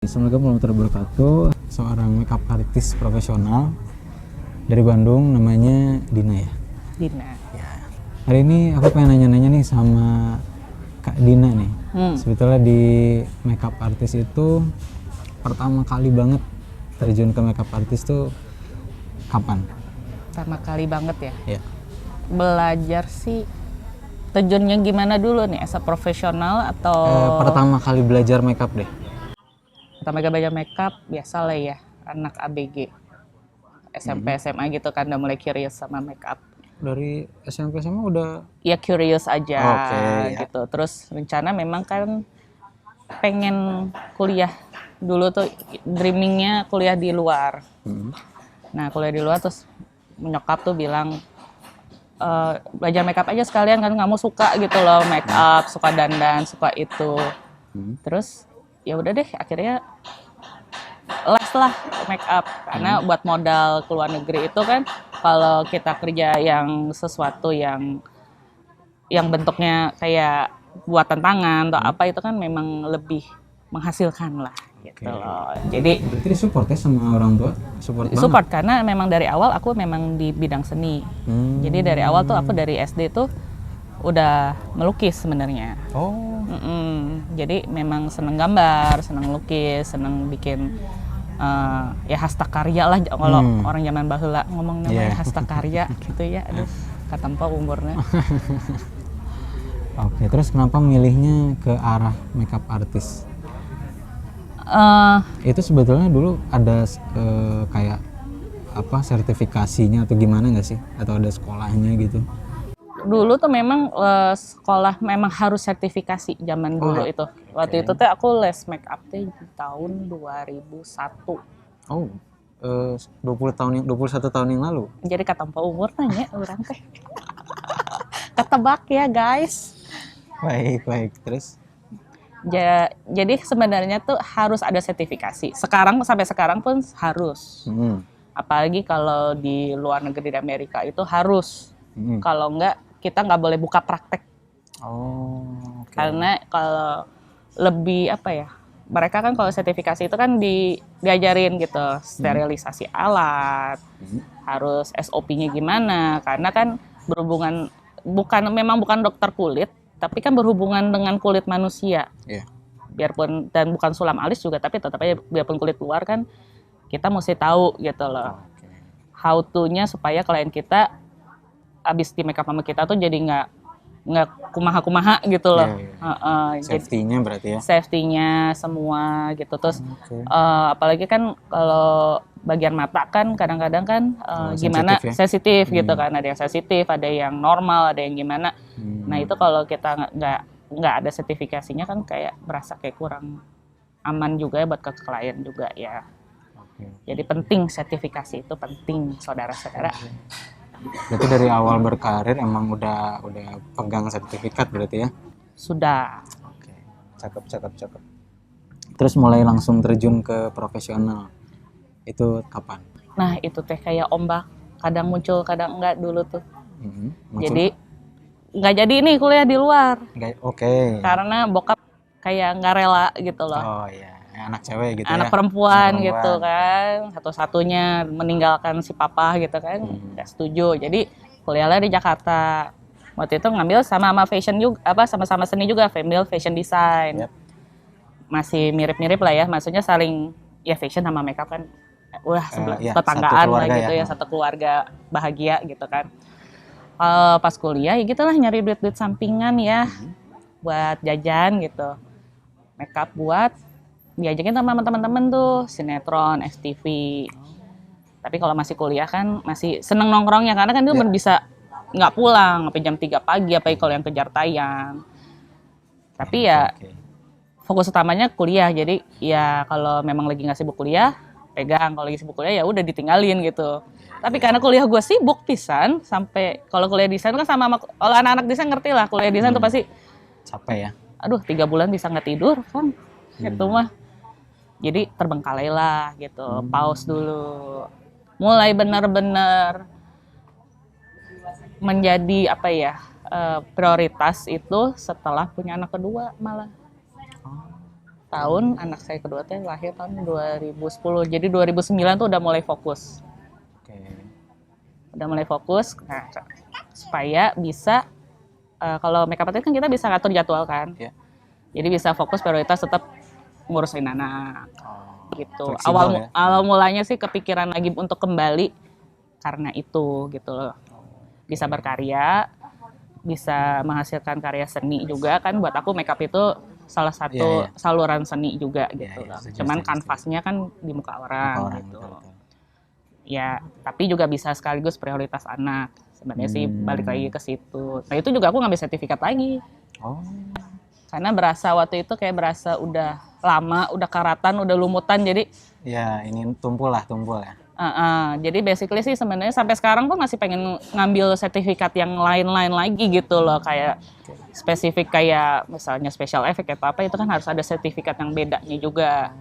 Assalamualaikum warahmatullahi wabarakatuh. Seorang makeup artist profesional dari Bandung, namanya Dina ya. Dina. Ya. Hari ini aku pengen nanya-nanya nih sama Kak Dina nih. Sebetulnya di makeup artist itu pertama kali banget terjun ke makeup artist tuh kapan? Pertama kali banget ya. Ya. Belajar sih terjunnya gimana dulu nih, as a profesional atau Pertama kali belajar makeup deh. pertama kali belajar makeup biasa lah ya, anak ABG. SMP SMA gitu kan udah mulai curious sama makeup. Dari SMP SMA udah Ya curious aja Oke, ya. gitu. Terus rencana memang kan pengen kuliah. Dulu tuh dreamingnya kuliah di luar. Nah kuliah di luar terus nyokap tuh bilang belajar makeup aja sekalian kan kamu suka gitu loh makeup, suka dandan, suka itu. Terus ya udah deh akhirnya les lah makeup karena buat modal ke luar negeri itu kan kalau kita kerja yang sesuatu yang bentuknya kayak buatan tangan atau apa itu kan memang lebih menghasilkan lah gitu loh. Jadi berarti disupport ya sama orang tua? Support banget? support karena memang dari awal aku memang di bidang seni. Jadi dari awal tuh aku dari SD tuh udah melukis sebenarnya. Oh. Jadi memang seneng gambar, seneng lukis, seneng bikin ya hastakarya lah kalau orang zaman baheula ngomong namanya hastakarya gitu ya. Aduh, katempo umurnya. Oke, terus kenapa milihnya ke arah makeup artist? Itu sebetulnya dulu ada kayak apa sertifikasinya atau gimana nggak sih? Atau ada sekolahnya gitu? Dulu tuh memang sekolah memang harus sertifikasi zaman dulu itu. Waktu itu tuh aku les make up tuh di tahun 2001. Oh, 21 tahun yang lalu? Jadi katampa umur nanya orang teh. Ketebak ya guys. Baik. Terus? Jadi sebenarnya tuh harus ada sertifikasi. Sekarang sampai sekarang pun harus. Apalagi kalau di luar negeri di Amerika itu harus. Kalau enggak kita nggak boleh buka praktek. Oh. Okay. Karena kalau lebih apa ya? Mereka kan kalau sertifikasi itu kan diajarin gitu, sterilisasi alat, harus SOP-nya gimana. Karena kan berhubungan memang bukan dokter kulit, tapi kan berhubungan dengan kulit manusia. Yeah. Biarpun dan bukan sulam alis juga, tapi tetap aja biarpun kulit luar kan kita mesti tahu gitu loh. Okay. How to-nya supaya klien kita abis di makeup sama kita tuh jadi nggak kumaha-kumaha gitu loh. Safety-nya berarti ya? Safety-nya semua gitu. Terus apalagi kan kalau bagian mata kan kadang-kadang kan gimana sensitif gitu kan. Ada yang sensitif, ada yang normal, ada yang gimana. Nah itu kalau kita nggak ada sertifikasinya kan kayak berasa kayak kurang aman juga ya buat ke klien juga ya. Jadi penting sertifikasi itu penting saudara-saudara. Berarti dari awal berkarir emang udah pegang sertifikat berarti ya? Sudah. Oke, cakep. Terus mulai langsung terjun ke profesional, itu kapan? Nah itu teh kayak ombak, kadang muncul kadang enggak dulu tuh. Jadi nggak jadi nih kuliah di luar. Oke. Karena bokap kayak nggak rela gitu loh. Oh iya, anak cewek gitu anak ya? perempuan gitu kan, satu-satunya meninggalkan si papa gitu kan, nggak setuju. Jadi kuliahlah di Jakarta. Waktu itu ngambil sama fashion juga, sama-sama seni juga, family fashion design. Masih mirip-mirip lah ya, maksudnya saling ya fashion sama makeup kan, tetanggaan lah gitu ya, satu keluarga bahagia gitu kan. Pas kuliah ya gitulah nyari duit-duit sampingan ya, buat jajan gitu, makeup buat diajakin sama teman-teman tuh sinetron, FTV. Tapi kalau masih kuliah kan masih seneng nongkrongnya karena kan itu bisa nggak pulang sampai jam 3 pagi apalagi kalau yang kejar tayang. Tapi ya fokus utamanya kuliah. Jadi ya kalau memang lagi nggak sibuk kuliah pegang, kalau lagi sibuk kuliah ya udah ditinggalin gitu. Tapi karena kuliah gue sibuk pisan sampai kalau kuliah desain kan sama kalau anak-anak desain ngerti lah kuliah desain tuh pasti capek ya. Aduh 3 bulan bisa nggak tidur kan itu mah. Jadi terbengkalai lah gitu, pause dulu. Mulai benar-benar menjadi apa ya prioritas itu setelah punya anak kedua malah. tahun, anak saya kedua teh lahir tahun 2010. Jadi 2009 tuh udah mulai fokus. Oke. Udah mulai fokus. Nah, supaya bisa kalau makeup artist kan kita bisa ngatur jadwal kan. Iya. Jadi bisa fokus prioritas tetap ngurusin anak gitu. Fleksibel ya? Awal mulanya sih kepikiran lagi untuk kembali karena itu gitu loh. Bisa berkarya, bisa menghasilkan karya seni juga kan. Buat aku makeup itu salah satu saluran seni juga gitu loh. Cuman kanvasnya kan di muka orang gitu. Betul. Ya, tapi juga bisa sekaligus prioritas anak. Sebenarnya sih balik lagi ke situ. Nah, itu juga aku ngambil sertifikat lagi. Oh. Karena berasa waktu itu kayak berasa udah lama, udah karatan, udah lumutan, jadi Ya, ini tumpul ya. jadi basically sih sebenarnya sampai sekarang pun masih pengen ngambil sertifikat yang lain-lain lagi gitu loh, kayak spesifik kayak misalnya special effect atau apa itu kan harus ada sertifikat yang bedanya juga.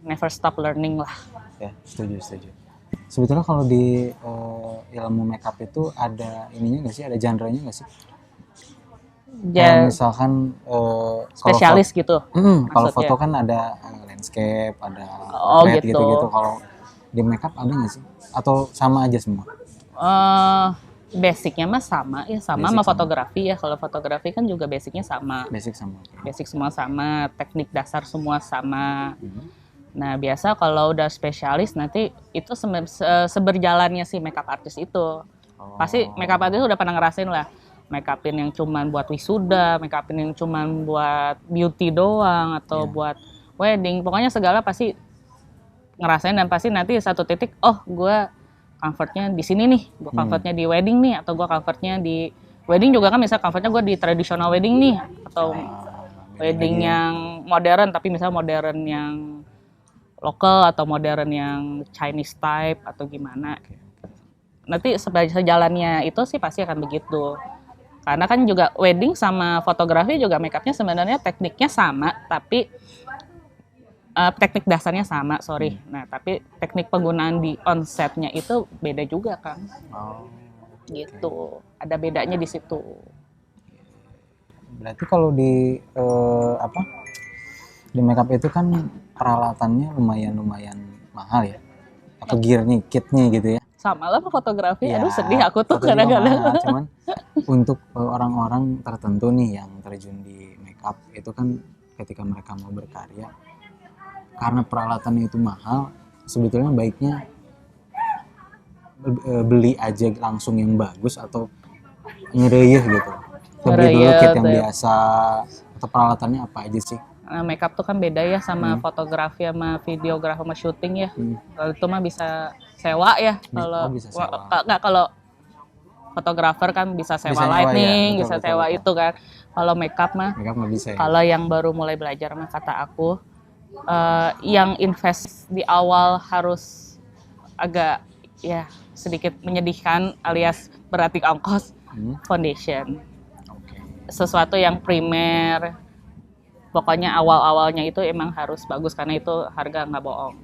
Never stop learning lah. Ya, setuju. Sebetulnya kalau di ilmu makeup itu ada ininya nggak sih, ada genre-nya nggak sih? Kayak misalkan spesialis gitu. Kalau foto kan ada landscape, ada portrait gitu. Kalau di makeup ada nggak sih? Atau sama aja semua? Basicnya mah sama ya, sama fotografi ya. Kalau fotografi kan juga basicnya sama. Basic semua sama, teknik dasar semua sama. Nah, biasa kalau udah spesialis nanti itu seberjalannya si makeup artist itu. Pasti makeup artist udah pernah ngerasain lah. Makeupin yang cuman buat wisuda, makeupin yang cuman buat beauty doang atau buat wedding. Pokoknya segala pasti ngerasain dan pasti nanti satu titik, oh gue comfortnya di sini nih, gue comfortnya di wedding nih, atau gue comfortnya di wedding juga kan misal comfortnya gue di traditional wedding nih, atau wedding yang modern tapi misal modern yang lokal atau modern yang Chinese type atau gimana. Nanti sejalannya itu sih pasti akan begitu. Karena kan juga wedding sama fotografi juga makeupnya sebenarnya tekniknya sama, tapi teknik dasarnya sama, Nah, tapi teknik penggunaan di onsetnya itu beda juga kan. Gitu. Ada bedanya di situ. Berarti kalau di di makeup itu kan peralatannya lumayan mahal ya? Atau gearnya, kitnya gitu ya? Sama lah fotografi, aduh sedih aku tuh kadang-kadang. Cuman untuk orang-orang tertentu nih yang terjun di makeup itu kan ketika mereka mau berkarya, karena peralatannya itu mahal, sebetulnya baiknya beli aja langsung yang bagus atau ngereyeh gitu. Beli dulu kit yang biasa, atau peralatannya apa aja sih? Nah, makeup tuh kan beda ya sama fotografi sama videografi sama syuting ya. Kalau itu mah bisa sewa ya. Kalau nggak, kalau fotografer kan bisa sewa lighting, bisa sewa itu kan. Kalau makeup mah nggak bisa ya. Kalau yang baru mulai belajar mah kata aku yang invest di awal harus agak ya sedikit menyedihkan alias berarti ongkos foundation. Sesuatu yang primer. Pokoknya awal-awalnya itu emang harus bagus karena itu harga nggak bohong.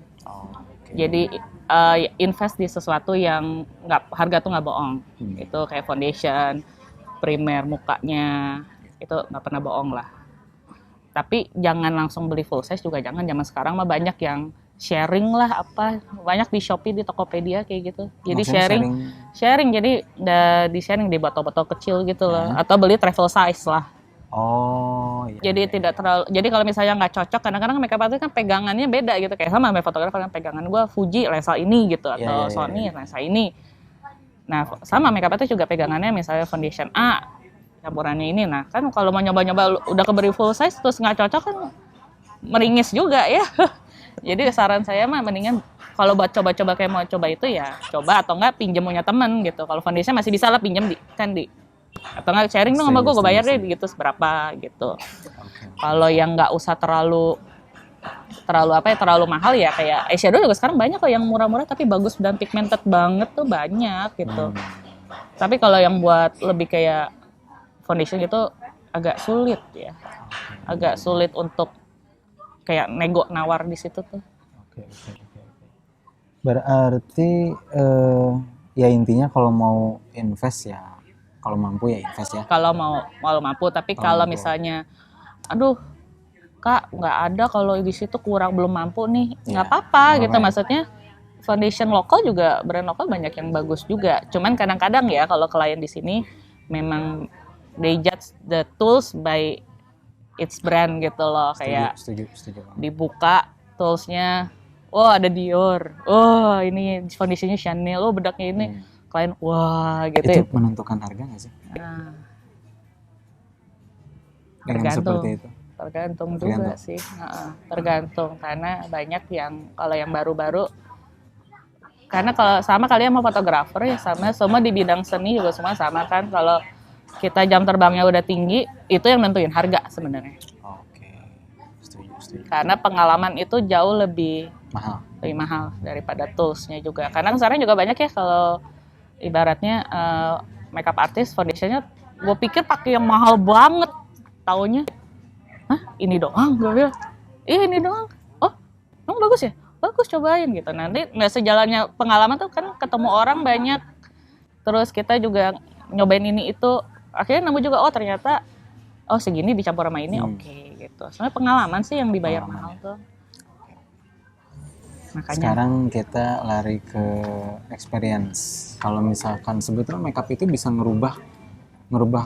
Jadi invest di sesuatu yang harga tuh nggak bohong. Itu kayak foundation, primer mukanya itu nggak pernah bohong lah. Tapi jangan langsung beli full size juga jangan. Zaman sekarang mah banyak yang sharing lah banyak di Shopee, di Tokopedia kayak gitu. Jadi sharing jadi di sharing di botol-botol kecil gitu loh. Atau beli travel size lah. Jadi tidak terlalu. Jadi kalau misalnya nggak cocok, kadang-kadang makeup artist kan pegangannya beda gitu. Kayak sama fotografer kan pegangan gue Fuji lensa ini gitu atau Sony lensa ini. Nah sama makeup artist juga pegangannya misalnya foundation A campurannya ini. Nah kan kalau mau nyoba-nyoba udah keberi full size terus nggak cocok kan meringis juga ya. Jadi saran saya mah mendingan kalau buat coba-coba kayak mau coba itu ya coba atau enggak pinjam punya temen gitu. Kalau foundation masih bisa lah pinjam atau nggak sharing dong sama gue bayar deh gitu seberapa gitu. Kalau yang nggak usah terlalu mahal ya kayak eyeshadow juga sekarang banyak kok yang murah-murah tapi bagus dan pigmented banget tuh banyak gitu. Tapi kalau yang buat lebih kayak foundation gitu agak sulit ya, agak sulit untuk kayak nego nawar di situ tuh. Berarti ya intinya kalau mau invest ya. Kalau mampu ya invest ya. Kalau mau mampu, tapi kalau misalnya, aduh Kak nggak ada, kalau di situ kurang, belum mampu nih, nggak Iya, apa-apa nggak gitu. apa-apa ya. Maksudnya foundation lokal juga, brand lokal banyak yang bagus juga. Cuman kadang-kadang ya kalau klien di sini memang they judge the tools by its brand gitu loh. Kayak Setuju banget. dibuka toolsnya, oh ada Dior, oh ini foundationnya Chanel, oh bedaknya ini, klien wah Itu gitu. menentukan harga nggak sih? Nah, Dengan seperti itu. tergantung juga sih. Tergantung, karena banyak yang kalau yang baru-baru, karena kalau sama kalian mau fotografer ya sama semua di bidang seni juga semua sama kan, kalau kita jam terbangnya udah tinggi itu yang nentuin harga sebenarnya. Oke, setuju. Karena pengalaman itu jauh lebih mahal daripada toolsnya juga. Karena sekarang juga banyak ya kalau ibaratnya makeup artist foundationnya, gue pikir pakai yang mahal banget, taunya ini doang, gue bilang ini doang, oh emang bagus ya, bagus cobain gitu. Nanti nggak sejalannya pengalaman tuh kan, ketemu orang banyak, terus kita juga nyobain ini itu, akhirnya nemu juga oh ternyata oh segini dicampur sama ini oke, gitu. Soalnya pengalaman sih yang dibayar mahal tuh. Makanya sekarang kita lari ke experience. Kalau misalkan sebetulnya makeup itu bisa ngerubah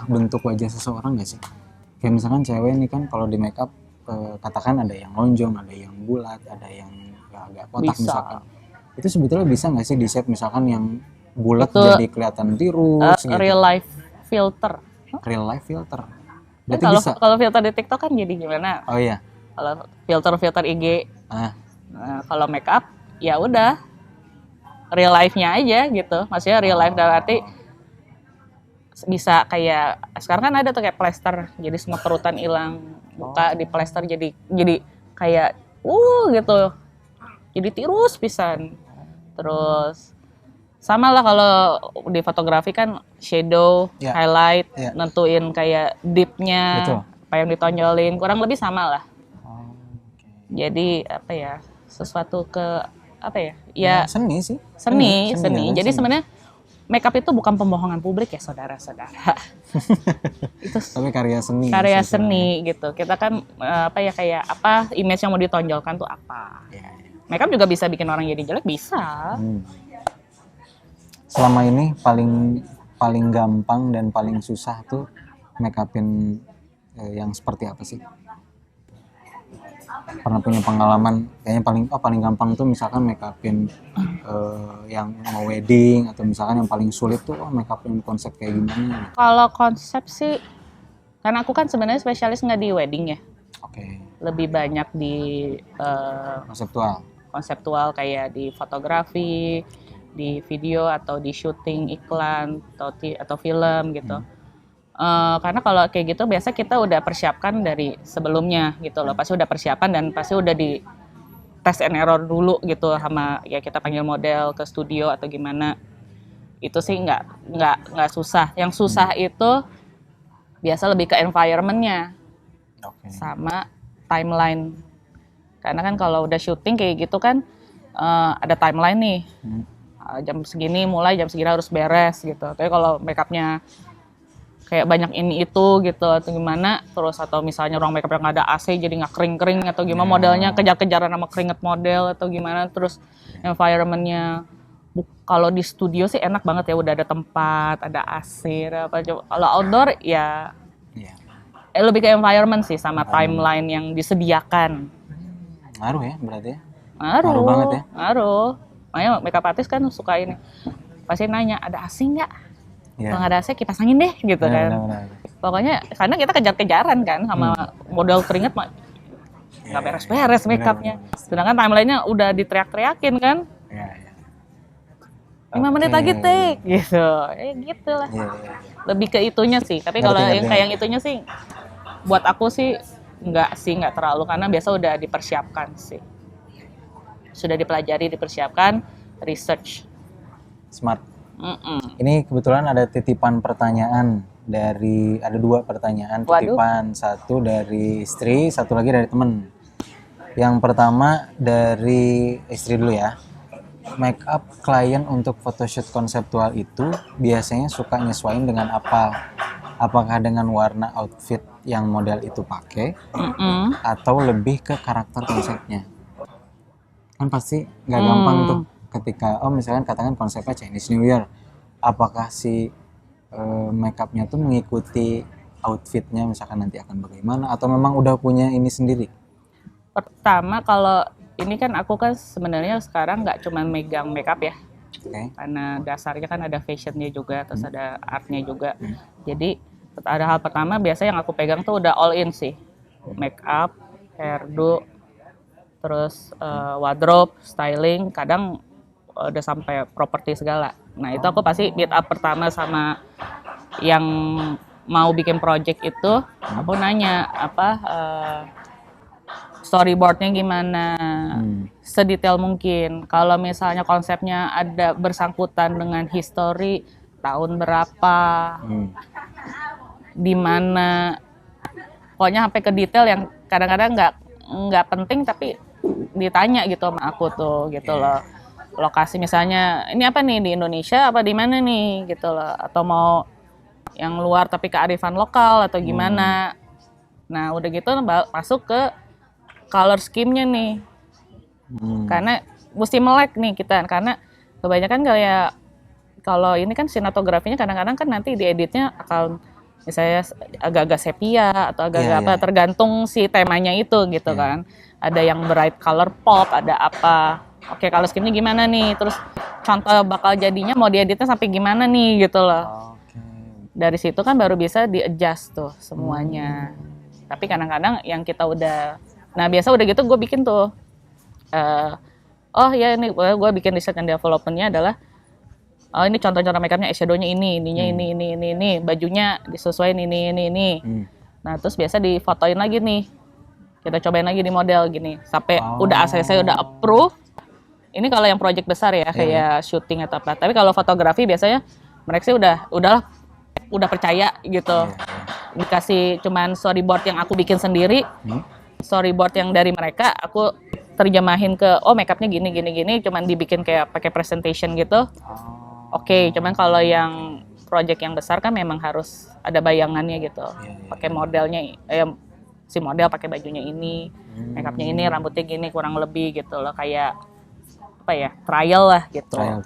bentuk wajah seseorang nggak sih? Kayak misalkan cewek nih kan, kalau di makeup katakan ada yang lonjong, ada yang bulat, ada yang agak kotak bisa. misalkan. Itu sebetulnya bisa nggak sih di shape misalkan yang bulat jadi kelihatan tirus gitu? Real life filter. Real life filter. Berarti Kalau bisa. kalau filter di TikTok kan jadi gimana? Oh iya. Kalau filter IG. Nah, kalau makeup ya udah real life-nya aja gitu. Maksudnya real life dalam arti bisa kayak sekarang kan ada tuh kayak plester, jadi semua kerutan hilang, buka di plester jadi kayak gitu, jadi tirus pisan. Terus sama lah kalau di fotografi kan shadow, highlight, nentuin kayak deep-nya, apa yang ditonjolin, kurang lebih sama lah. Jadi apa ya, sesuatu ke apa ya, ya seni sih, seni. Jadi sebenarnya makeup itu bukan pembohongan publik ya saudara-saudara. Itu tapi karya seni gitu. Kita kan apa ya, kayak apa image yang mau ditonjolkan tuh apa. Makeup juga bisa bikin orang jadi jelek, bisa. Selama ini paling gampang dan paling susah tuh makeupin yang seperti apa sih? Pernah punya pengalaman kayaknya paling gampang tuh misalkan makeupin yang mau wedding, atau misalkan yang paling sulit tuh makeupin konsep kayak gimana? Kalau konsep sih, karena aku kan sebenarnya spesialis nggak di wedding ya. Lebih banyak di konseptual kayak di fotografi, di video atau di syuting iklan atau film gitu. Karena kalau kayak gitu biasa kita udah persiapkan dari sebelumnya gitu loh, pasti udah persiapan dan pasti udah di test and error dulu gitu sama ya, kita panggil model ke studio atau gimana. Itu sih nggak susah. Yang susah itu biasa lebih ke environment-nya sama timeline. Karena kan kalau udah syuting kayak gitu kan ada timeline nih, jam segini mulai, jam segini harus beres gitu. Tapi kalau makeupnya kayak banyak ini itu gitu atau gimana, terus atau misalnya ruang makeup yang nggak ada AC jadi nggak kering-kering atau gimana, modelnya kejar-kejaran sama keringet model atau gimana, terus environment-nya kalau di studio sih enak banget ya, udah ada tempat, ada AC, apa. Kalau outdoor ya lebih ke environment sih sama timeline yang disediakan. Ngaruh ya berarti ya? Ngaruh banget ya? Ngaruh. Makanya makeup artist kan suka ini, pasti nanya ada AC nggak? Kalau nggak ada AC kipas angin deh gitu kan. Pokoknya karena kita kejar-kejaran kan sama model keringet, nggak beres-beres makeupnya. Sedangkan timelinenya udah diteriak-teriakin kan. 5 menit lagi take gitu. Gitu lah. Lebih ke itunya sih. Tapi kalau yang kayak yang itunya sih buat aku sih nggak terlalu, karena biasa udah dipersiapkan sih. Sudah dipelajari, dipersiapkan, research. Smart. Ini kebetulan ada titipan pertanyaan ada 2 pertanyaan titipan. Satu dari istri, satu lagi dari temen. Yang pertama dari istri dulu ya. Make up klien untuk photoshoot konseptual itu biasanya suka nyesuaiin dengan apa? Apakah dengan warna outfit yang model itu pakai atau lebih ke karakter konsepnya? Kan pasti nggak gampang tuh ketika misalkan katakan konsepnya Chinese New Year, apakah si makeupnya tuh mengikuti outfitnya misalkan nanti akan bagaimana atau memang udah punya ini sendiri? Pertama kalau ini kan aku kan sebenarnya sekarang nggak cuma megang makeup ya, karena dasarnya kan ada fashionnya juga, terus ada artnya juga. Jadi ada hal pertama biasa yang aku pegang tuh udah all in sih, makeup, hairdo, terus wardrobe, styling, kadang udah sampai properti segala. Nah itu aku pasti meet up pertama sama yang mau bikin project itu, aku nanya storyboardnya gimana, sedetail mungkin. Kalau misalnya konsepnya ada bersangkutan dengan history, tahun berapa, di mana, pokoknya sampai ke detail yang kadang-kadang nggak penting tapi ditanya gitu sama aku tuh gitu loh. Lokasi misalnya ini apa nih, di Indonesia apa di mana nih gitu loh, atau mau yang luar tapi kearifan lokal atau gimana. Nah udah gitu masuk ke color scheme-nya nih, karena mesti melek nih kita, karena kebanyakan kayak kalau ini kan sinematografinya kadang-kadang kan nanti dieditnya akan misalnya agak-agak sepia atau agak-agak tergantung si temanya itu gitu kan. Ada yang bright color pop, ada apa. Oke, color scheme-nya gimana nih? Terus contoh bakal jadinya mau dieditnya sampai gimana nih gitu loh. Dari situ kan baru bisa di-adjust tuh semuanya. Tapi kadang-kadang yang kita udah, nah biasa udah gitu gue bikin tuh. Ini gue bikin research and development-nya adalah ini contoh-contoh makeupnya, eyeshadow-nya ininya ini, bajunya disesuaiin ini. Nah, terus biasa difotoin lagi nih. Kita cobain lagi di model gini. Sampai udah ACC udah approve. Ini kalau yang project besar ya, kayak syuting atau apa. Tapi kalau fotografi biasanya mereka sih udah percaya gitu. Dikasih cuman storyboard yang aku bikin sendiri. Storyboard yang dari mereka aku terjemahin ke makeupnya gini, cuman dibikin kayak pakai presentation gitu. Oke, cuman kalau yang project yang besar kan memang harus ada bayangannya gitu. Pakai modelnya, si model pakai bajunya ini, makeupnya ini, rambutnya gini kurang lebih gitu loh, kayak apa ya, trial lah gitu. Trial.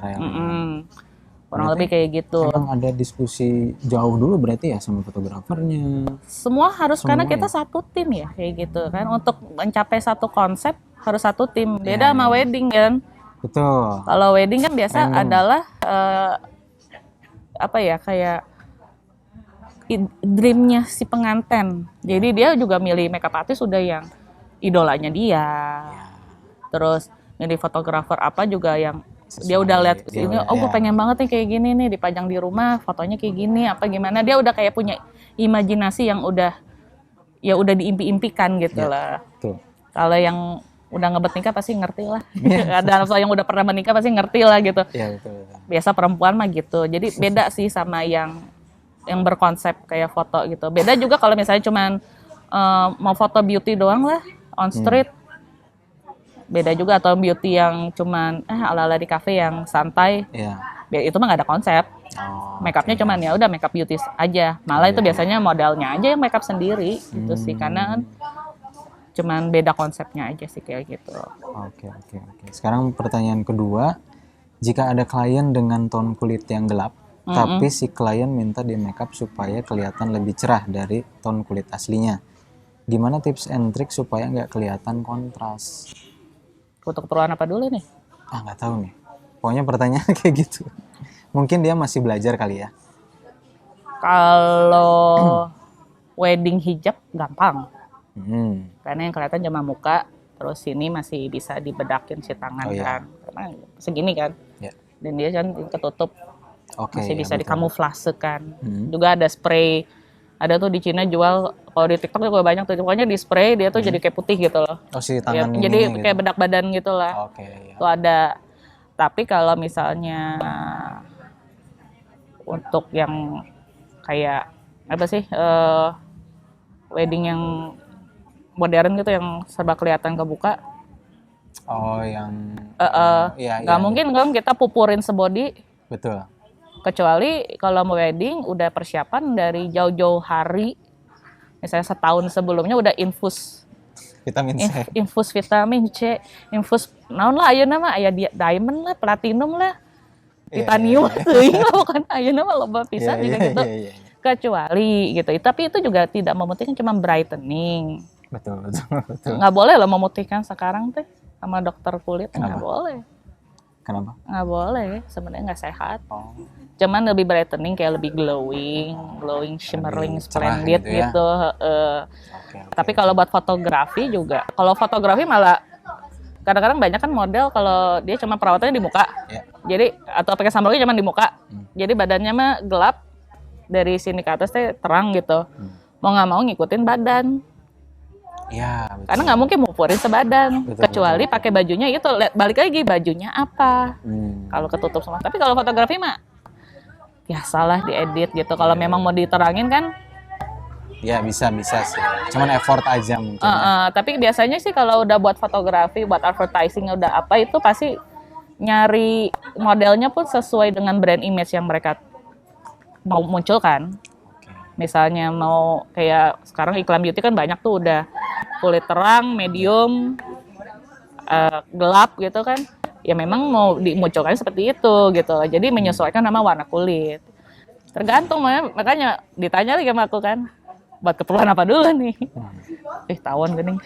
Kurang lebih kayak gitu. Emang ada diskusi jauh dulu berarti ya sama fotografernya? Semua harus, karena kita satu tim ya kayak gitu kan. Untuk mencapai satu konsep harus satu tim. Beda sama wedding kan. Betul. Kalau wedding kan biasa adalah kayak dreamnya si pengantin. Jadi dia juga milih makeup artist udah yang idolanya dia. Terus milih fotografer apa juga yang dia udah lihat ini, gue pengen banget nih kayak gini nih, dipajang di rumah, fotonya kayak gini, apa gimana. Dia udah kayak punya imajinasi yang udah diimpi-impikan gitu lah. Kalau yang udah ngebet nikah pasti ngerti lah. Ada yang udah pernah menikah pasti ngerti lah gitu. Betul. Biasa perempuan mah gitu. Jadi beda sih sama yang berkonsep kayak foto gitu. Beda juga kalau misalnya cuman mau foto beauty doang lah on street. Beda juga, atau beauty yang cuman ala-ala di cafe yang santai. Itu mah nggak ada konsep. Makeupnya cuman ya udah makeup beauty aja. Malah itu biasanya modelnya aja yang makeup sendiri gitu sih, karena kan cuman beda konsepnya aja sih kayak gitu. Oke. Sekarang pertanyaan kedua, jika ada klien dengan tone kulit yang gelap, tapi si klien minta di makeup supaya kelihatan lebih cerah dari tone kulit aslinya, gimana tips and trick supaya nggak kelihatan kontras? Untuk keperluan apa dulu nih? Nggak tahu nih. Pokoknya pertanyaan kayak gitu. Mungkin dia masih belajar kali ya. Kalau wedding hijab gampang. Karena yang kelihatan cuma muka, terus sini masih bisa dibedakin si tangan kan. Karena segini kan. Dan dia kan ketutup. Masih bisa dikamuflasekan. Juga ada spray. Ada tuh di Cina jual, kalau di TikTok juga banyak tuh. Pokoknya di spray dia tuh jadi kayak putih gitu loh. Si tangan ya, jadi kayak gitu. bedak badan gitu lah. Tuh ada. Tapi kalau misalnya untuk yang kayak apa sih, wedding yang modern gitu yang serba kelihatan kebuka. Nggak mungkin kan kita pupurin sebody. Betul. Kecuali kalau mau wedding udah persiapan dari jauh-jauh hari, misalnya setahun sebelumnya udah infus Vitamin C. infus vitamin C, infus naon lah ayeuna mah aya diamond lah, platinum lah, titanium teuing lah bukan ayeuna mah loba pisan juga gitu. Iya. Kecuali gitu. Tapi itu juga tidak memutihkan, cuma brightening. Betul. Nggak boleh loh memutihkan sekarang teh sama dokter kulit, nggak boleh. Kenapa? Nggak boleh, sebenarnya nggak sehat. Oh. Cuman lebih brightening, kayak lebih glowing, shimmering, cerah splendid gitu ya. gitu. Oke. Tapi kalau buat fotografi juga, kalau fotografi malah kadang-kadang banyak kan model kalau dia cuma perawatannya di muka, Ya. jadi atau pakai sunblocknya cuma di muka, jadi badannya mah gelap dari sini ke atas teh terang gitu. Mau nggak mau ngikutin badan. Iya, betul. Karena nggak mungkin mupurin sebadan, Betul, kecuali betul. pakai bajunya itu. Balik lagi bajunya apa? Kalau ketutup semua. Tapi kalau fotografi mah ya salah diedit gitu. Kalau memang mau diterangin kan. Ya bisa sih. Cuman effort aja mungkin. Tapi biasanya sih kalau udah buat fotografi, buat advertising udah apa itu pasti nyari modelnya pun sesuai dengan brand image yang mereka mau munculkan. Misalnya mau kayak sekarang iklan beauty kan banyak tuh udah kulit terang, medium, gelap gitu kan. Ya memang mau dimunculkan seperti itu gitu. Jadi menyesuaikan sama warna kulit. Tergantung, makanya ditanya lagi sama aku kan, buat keperluan apa dulu nih? Tawon gening.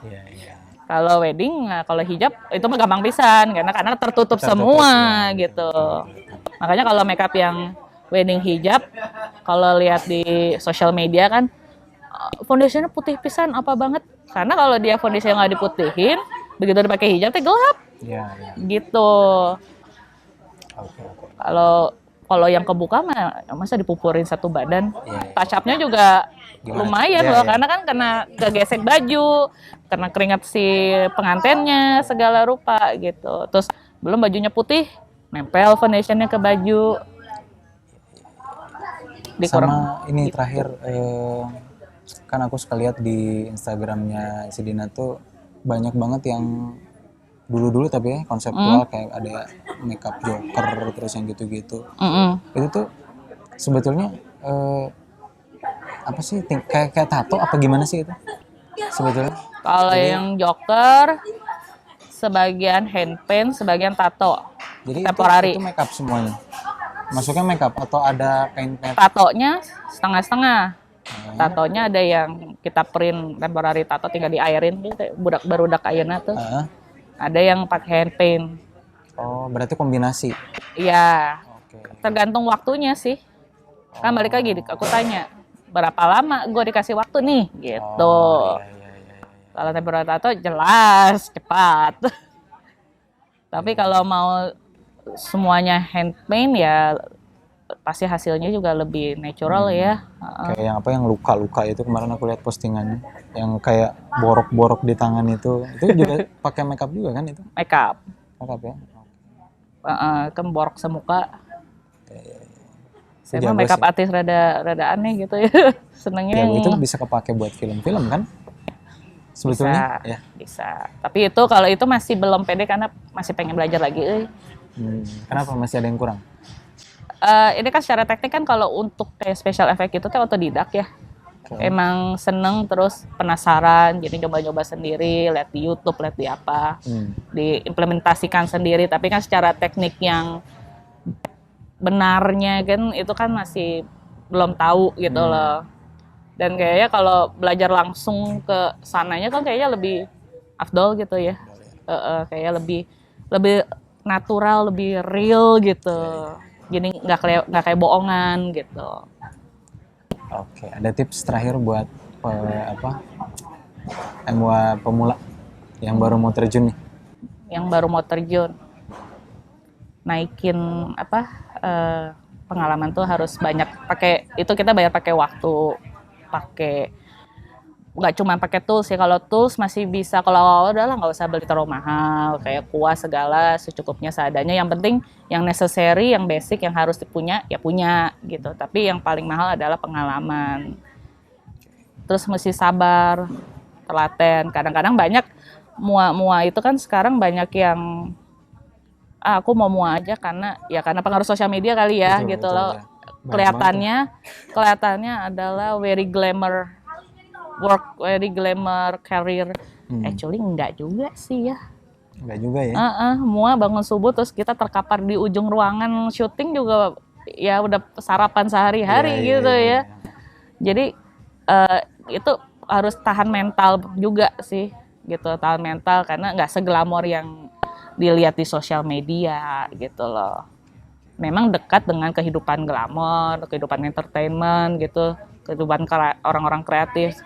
Iya. Kalau wedding, nah kalau hijab itu mah gampang pisan karena tertutup semua ya. gitu. Makanya kalau makeup yang wedding hijab, kalau lihat di sosial media kan foundationnya putih pisan apa banget. Karena kalau dia foundation nggak diputihin, begitu dipakai hijab teh gelap. Iya. Gitu. Oke. Kalau yang kebuka mah masa dipupurin satu badan. Iya. Touch up-nya juga Gimana? lumayan Iya, loh, iya. karena kan kena kegesek baju, kena keringat si pengantennya segala rupa gitu. Terus belum bajunya putih, nempel foundationnya ke baju. Sama ini terakhir kan aku suka lihat di Instagramnya si Dina tuh banyak banget yang dulu tapi ya konseptual kayak ada makeup joker terus yang gitu-gitu. Itu tuh sebetulnya apa sih kayak tato apa gimana sih itu sebetulnya? Kalau yang joker sebagian hand paint, sebagian tato. Jadi temporary. itu makeup semuanya. Masuknya makeup atau ada paint? Tatonya setengah-setengah. Tatonya ada yang kita print temporary tato tinggal diairin gitu, barudak ayeuna tuh. Ada yang pakai hand paint. Oh, berarti kombinasi. Iya. Oke. Tergantung waktunya sih. Kan balik lagi aku tanya, berapa lama gue dikasih waktu nih gitu. Iya. Kalau temporary tato jelas cepat. Tapi kalau mau semuanya hand paint ya pasti hasilnya juga lebih natural ya. Kayak yang apa yang luka-luka itu kemarin aku lihat postingannya, yang kayak borok-borok di tangan itu juga pakai makeup juga kan itu? Makeup Ya. kan borok semuka. Saya Jago mah makeup sih. artis rada aneh gitu ya. Senengnya Ya, yang itu bisa kepake buat film-film kan? Sebetulnya ya. bisa. Tapi itu kalau itu masih belum pede karena masih pengen belajar lagi. Kenapa masih ada yang kurang? Ini kan secara teknik kan kalau untuk kayak special effect itu tuh otodidak ya. Emang seneng terus penasaran, jadi coba-coba sendiri, lihat di YouTube, lihat di apa, diimplementasikan sendiri. Tapi kan secara teknik yang benarnya kan itu kan masih belum tahu gitu loh. Dan kayaknya kalau belajar langsung ke sananya kan kayaknya lebih afdol gitu ya. Kayak lebih natural, lebih real gitu. Jadi nggak kayak bohongan gitu. Oke, ada tips terakhir buat MWA pemula yang baru mau terjun nih? Yang baru mau terjun, naikin pengalaman tuh harus banyak pakai itu, kita banyak pakai waktu, nggak cuma pakai tools ya. Kalau tools masih bisa, kalau udahlah nggak usah beli terlalu mahal kayak kuas segala, secukupnya seadanya. Yang penting yang necessary, yang basic, yang harus dipunya ya punya gitu. Tapi yang paling mahal adalah pengalaman. Terus mesti sabar, telaten. Kadang-kadang banyak mua itu kan sekarang banyak yang aku mau mua aja karena pengaruh sosial media kali ya, betul, gitu loh. Ya. Kelihatannya adalah very glamour work very glamour career. Actually enggak juga sih ya. Enggak juga ya. Semua bangun subuh terus kita terkapar di ujung ruangan syuting juga ya udah sarapan sehari-hari gitu ya. Jadi itu harus tahan mental juga sih gitu, tahan mental karena nggak seglamor yang dilihat di sosial media gitu loh. Memang dekat dengan kehidupan glamor, kehidupan entertainment gitu, kehidupan orang-orang kreatif.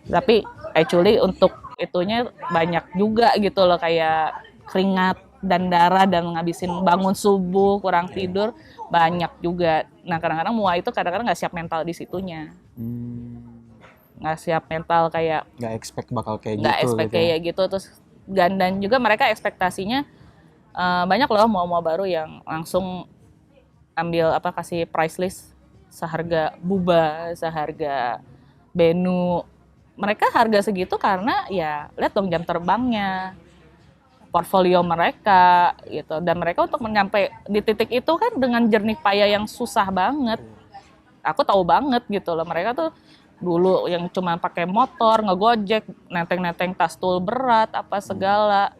Tapi actually untuk itunya banyak juga gitu loh, kayak keringat dan darah dan ngabisin bangun subuh, kurang tidur, banyak juga. Nah kadang-kadang Mua itu kadang-kadang nggak siap mental di situnya. Nggak siap mental, kayak nggak expect bakal kayak nggak gitu expect gitu kayak gitu. Terus dan juga mereka ekspektasinya banyak loh Mua baru yang langsung ambil kasih price list seharga Buba, seharga Benu. Mereka harga segitu karena ya lihat dong jam terbangnya, portfolio mereka gitu. Dan mereka untuk menyampai di titik itu kan dengan jernih payah yang susah banget. Aku tahu banget gitu loh, mereka tuh dulu yang cuma pakai motor, ngegojek, neteng-neteng tas tool berat apa segala.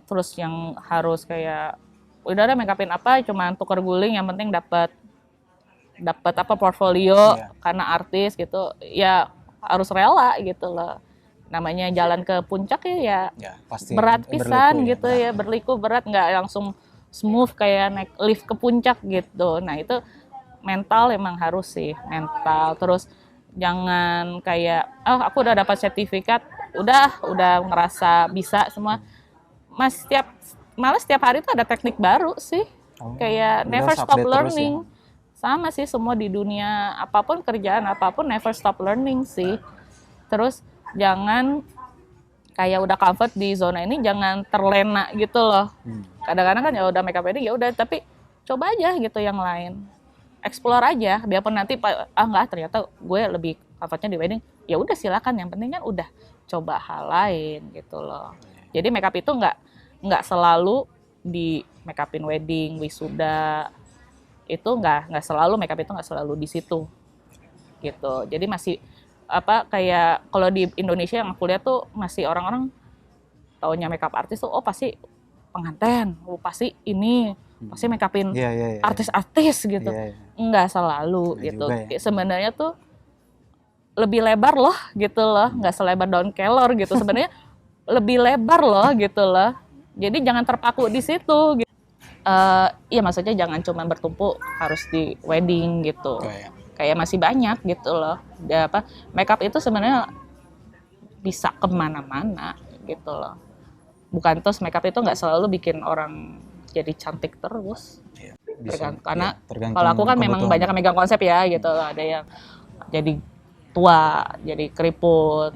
Terus yang harus kayak udah ada make upin apa cuma tuker guling, yang penting dapat portfolio karena artis gitu ya, harus rela gitu loh. Namanya jalan ke puncak ya pasti berat pisan gitu ya. Berliku berat, nggak langsung smooth kayak naik lift ke puncak gitu. Nah itu mental emang harus sih, mental. Terus jangan kayak aku udah dapat sertifikat, udah ngerasa bisa semua. Malah setiap hari tuh ada teknik baru sih. Kayak never stop learning. Sama sih semua di dunia, apapun kerjaan, apapun never stop learning sih. Terus jangan kayak udah comfort di zona ini, jangan terlena gitu loh. Kadang-kadang kan ya udah make up wedding ya udah, tapi coba aja gitu yang lain. Explore aja, biarpun nanti enggak, ternyata gue lebih comfortnya di wedding. Ya udah silakan, yang penting kan udah coba hal lain gitu loh. Jadi make up itu nggak selalu di make upin wedding, wisuda, itu nggak selalu, make up itu nggak selalu di situ gitu. Jadi masih kayak kalau di Indonesia yang aku lihat tuh masih orang-orang taunya make up artis tuh pasti pengantin, pasti ini, pasti make upin artis-artis gitu. Nggak selalu gitu. Sebenarnya tuh lebih lebar loh gitu loh, nggak selebar daun kelor gitu sebenarnya. Lebih lebar loh gitu loh. Jadi jangan terpaku di situ gitu. Iya maksudnya jangan cuma bertumpu harus di wedding gitu. Kayak masih banyak gitu loh. Makeup itu sebenarnya bisa kemana-mana gitu loh. Bukan terus makeup itu nggak selalu bikin orang jadi cantik terus. Karena kalau aku kan memang banyak yang megang konsep ya gitu. Ada yang jadi tua, jadi keriput.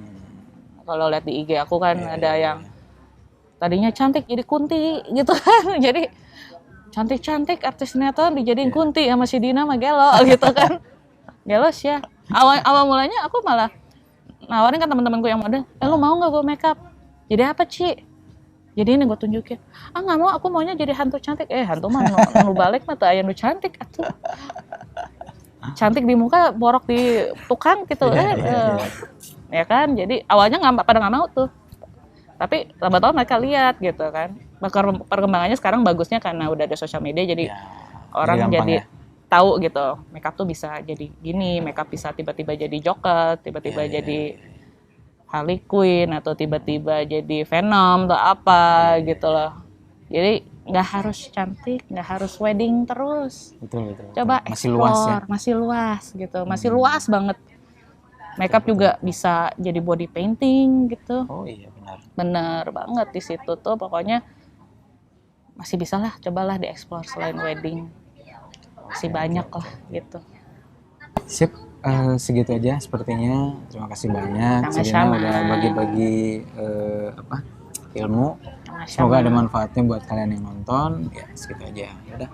Kalau lihat di IG aku kan ada yang tadinya cantik jadi kunti gitu kan. Jadi cantik-cantik artis sinetron dijadiin kunti sama si Dina sama Gelo gitu kan. Gelos ya. Awal mulanya aku malah nawarin kan teman-temanku yang model, lu mau nggak gue makeup? Jadi apa Ci? Jadi ini gue tunjukin. Nggak mau, aku maunya jadi hantu cantik. Hantu mah nu balik mah tuh aya nu cantik atuh. Cantik di muka, borok di tukang gitu. Ya kan, jadi awalnya pada nggak mau tuh, tapi lambat laun mereka lihat gitu kan. Perkembangannya sekarang bagusnya karena udah ada sosial media, jadi orang jadi tahu gitu, makeup tuh bisa jadi gini, makeup bisa tiba-tiba jadi Joker, tiba-tiba jadi Harley Quinn, atau tiba-tiba jadi Venom atau apa gitu loh. Jadi nggak harus cantik, nggak harus wedding terus. Betul. Coba masih luas ya. Masih luas gitu, masih luas banget. Makeup juga bisa jadi body painting gitu. Oh iya benar. Bener banget di situ tuh, pokoknya masih bisa lah, cobalah dieksplor selain wedding. Masih banyak lah gitu. Sip, segitu aja sepertinya. Terima kasih banyak. Sama-sama. Udah bagi-bagi ilmu. Semoga ada manfaatnya buat kalian yang nonton. Ya segitu aja. Udah.